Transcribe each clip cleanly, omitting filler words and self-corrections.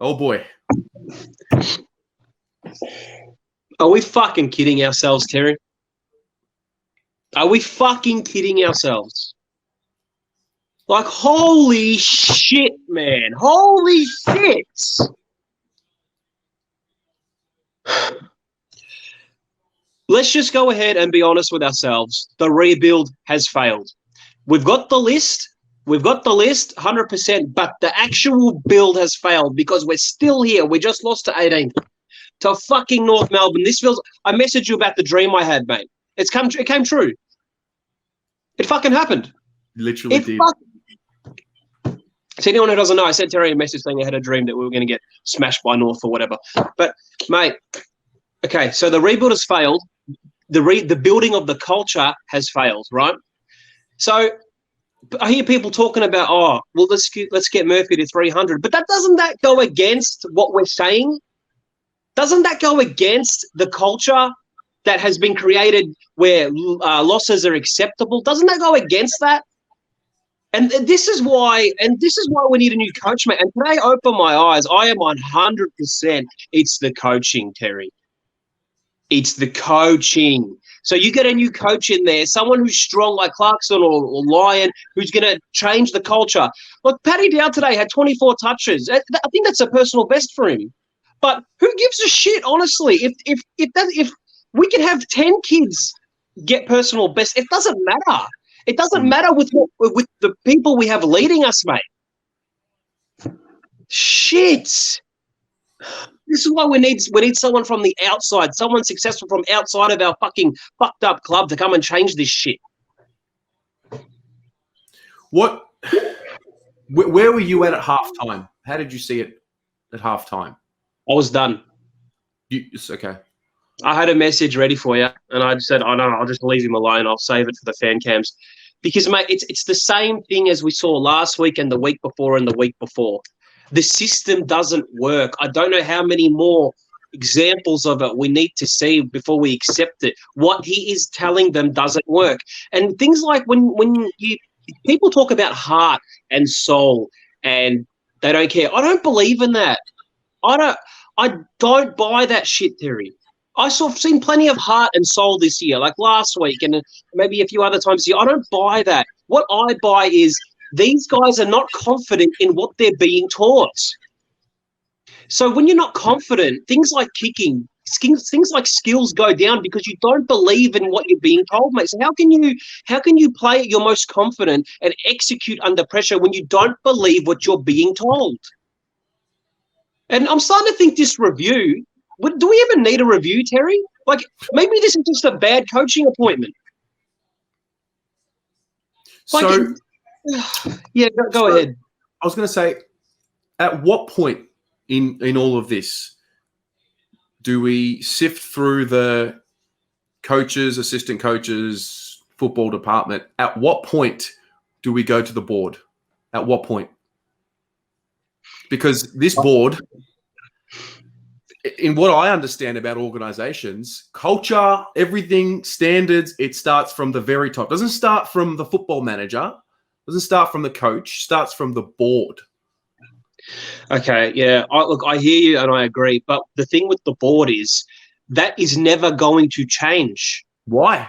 Oh, boy. Are we fucking kidding ourselves, Terry? Are we fucking kidding ourselves? Like, holy shit, man. Holy shit. Let's just go ahead and be honest with ourselves. The rebuild has failed. We've got the list. 100%, but the actual build has failed because we're still here. We just lost to 18th. To fucking North Melbourne. I messaged you about the dream I had, mate. It came true. It fucking happened. Literally did. To anyone who doesn't know, I sent Terry a message saying I had a dream that we were going to get smashed by North or whatever. But, mate, okay, so the rebuild has failed. The building of the culture has failed, right? So I hear people talking about, let's get Murphy to 300. But doesn't that go against what we're saying? Doesn't that go against the culture that has been created where losses are acceptable? Doesn't that go against that? And this is why we need a new coach, mate. And today opened my eyes. I am 100%. It's the coaching, Terry. It's the coaching. So you get a new coach in there, someone who's strong like Clarkson or Lyon, who's going to change the culture. Look, Paddy Dow today had 24 touches. I think that's a personal best for him. But who gives a shit, honestly? If we can have 10 kids get personal best, it doesn't matter. It doesn't matter with the people we have leading us, mate. Shit. This is why we need someone from the outside, someone successful from outside of our fucking fucked up club to come and change this shit. Where were you at halftime? How did you see it at halftime? I was done. It's okay. I had a message ready for you, and I just said, "Oh no, I'll just leave him alone. I'll save it for the fan cams," because mate, it's the same thing as we saw last week and the week before and the week before. The system doesn't work. I don't know how many more examples of it we need to see before we accept it. What he is telling them doesn't work, and things like when people talk about heart and soul and they don't care. I don't believe in that. I don't buy that shit, Terry. I've seen plenty of heart and soul this year, like last week and maybe a few other times this year. I don't buy that. What I buy is these guys are not confident in what they're being taught. So when you're not confident, things like kicking, things like skills go down because you don't believe in what you're being told, mate. So how can you play at your most confident and execute under pressure when you don't believe what you're being told? And I'm starting to think this review, do we even need a review, Terry? Like, maybe this is just a bad coaching appointment. So, yeah, go ahead. I was going to say, at what point in all of this do we sift through the coaches, assistant coaches, football department? At what point do we go to the board? At what point? Because this board, in what I understand about organizations, culture, everything, standards, it starts from the very top. It doesn't start from the football manager. It doesn't start from the coach. It starts from the board. Okay, yeah. Look, I hear you and I agree. But the thing with the board is that is never going to change. Why?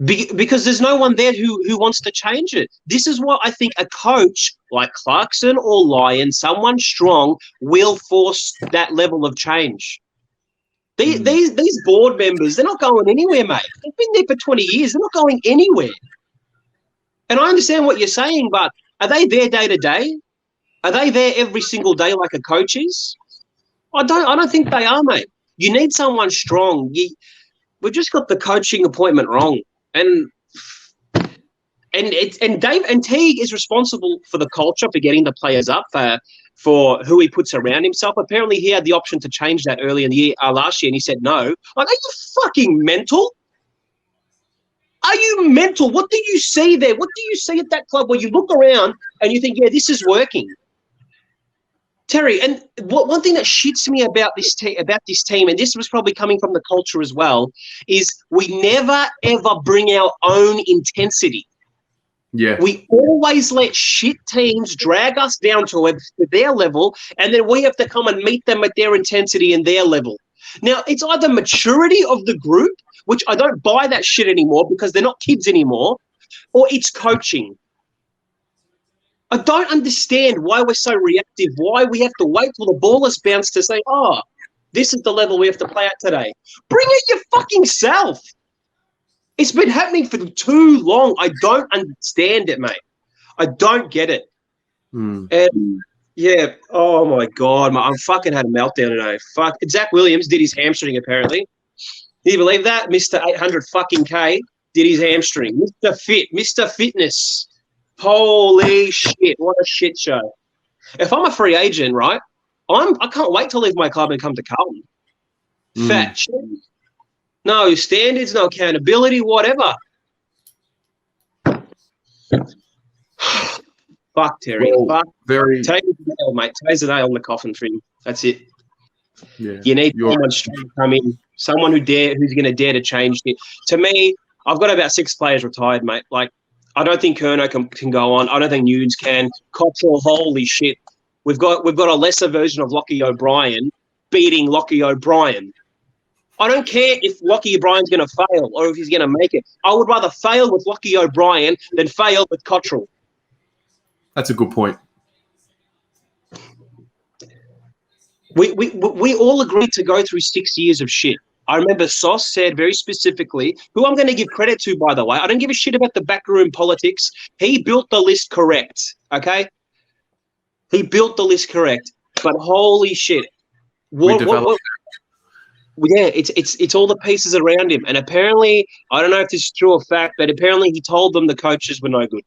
Because there's no one there who wants to change it. This is what I think a coach like Clarkson or Lyon, someone strong, will force that level of change. These board members, they're not going anywhere, mate. They've been there for 20 years. They're not going anywhere. And I understand what you're saying, but are they there day to day? Are they there every single day like a coach is? I don't think they are, mate. You need someone strong. We've just got the coaching appointment wrong. And Dave and Teague is responsible for the culture, for getting the players up, for who he puts around himself. Apparently, he had the option to change that early in the year, last year, and he said no. Like, are you fucking mental? Are you mental? What do you see there? What do you see at that club where you look around and you think, yeah, this is working? Terry, and one thing that shits me about this team, and this was probably coming from the culture as well, is we never, ever bring our own intensity. Yeah. We always let shit teams drag us down to their level, and then we have to come and meet them at their intensity and their level. Now, it's either maturity of the group, which I don't buy that shit anymore because they're not kids anymore, or it's coaching. I don't understand why we're so reactive, why we have to wait till the ball is bounced to say, oh, this is the level we have to play at today. Bring it your fucking self. It's been happening for too long. I don't understand it, mate. I don't get it. And, yeah, oh, my God. I fucking had a meltdown today. Fuck. Zach Williams did his hamstring, apparently. Can you believe that? Mr. 800 fucking K did his hamstring. Mr. Fitness. Holy shit, what a shit show. If I'm a free agent, right, I can't wait to leave my club and come to Carlton. Fat shit. No standards, no accountability, whatever. Fuck, Terry. Well, fuck. Very. Today's the nail, mate. Today's the nail on the coffin for him. That's it. Yeah, you need someone strong to come in, someone who's going to dare to change it. To me, I've got about 6 players retired, mate. Like, I don't think Kerno can go on. I don't think Nunes can. Cottrell, holy shit. We've got a lesser version of Lockie O'Brien beating Lockie O'Brien. I don't care if Lockie O'Brien's going to fail or if he's going to make it. I would rather fail with Lockie O'Brien than fail with Cottrell. That's a good point. We all agreed to go through 6 years of shit. I remember Sauce said very specifically, who I'm going to give credit to, by the way. I don't give a shit about the backroom politics. He built the list correct, okay? He built the list correct. But holy shit. Yeah, it's all the pieces around him. And apparently, I don't know if this is true or fact, but apparently he told them the coaches were no good.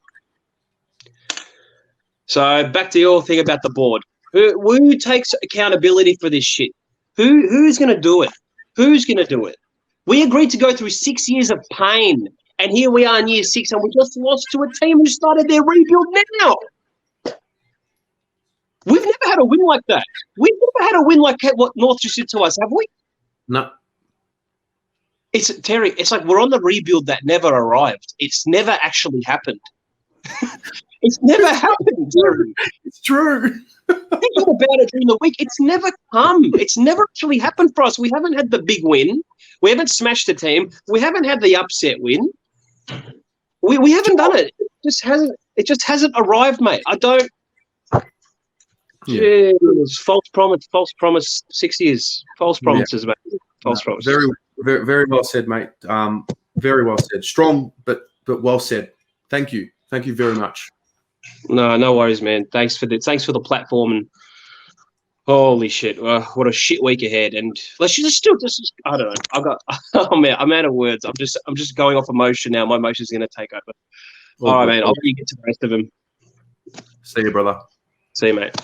So back to your thing about the board. Who takes accountability for this shit? Who's going to do it? Who's going to do it? We agreed to go through 6 years of pain, and here we are in year 6, and we just lost to a team who started their rebuild now. We've never had a win like that. We've never had a win like what North just did to us, have we? No. Terry, it's like we're on the rebuild that never arrived. It's never actually happened. It's never happened, Terry. It's true. Thinking about it during the week, it's never come. It's never actually happened for us. We haven't had the big win. We haven't smashed the team. We haven't had the upset win. We haven't done it. It just hasn't arrived, mate. I don't. Yeah. False promise. 6 years. False promises, mate. False promises. Very, very, very well said, mate. Very well said. Strong, but well said. Thank you. Thank you very much. No worries, man. Thanks for the platform, and holy shit, what a shit week ahead. And let's just I don't know. I'm out of words. I'm just going off emotion now. My emotion's going to take over. All right, man. I'll let you get to the rest of them. See you, brother. See you, mate.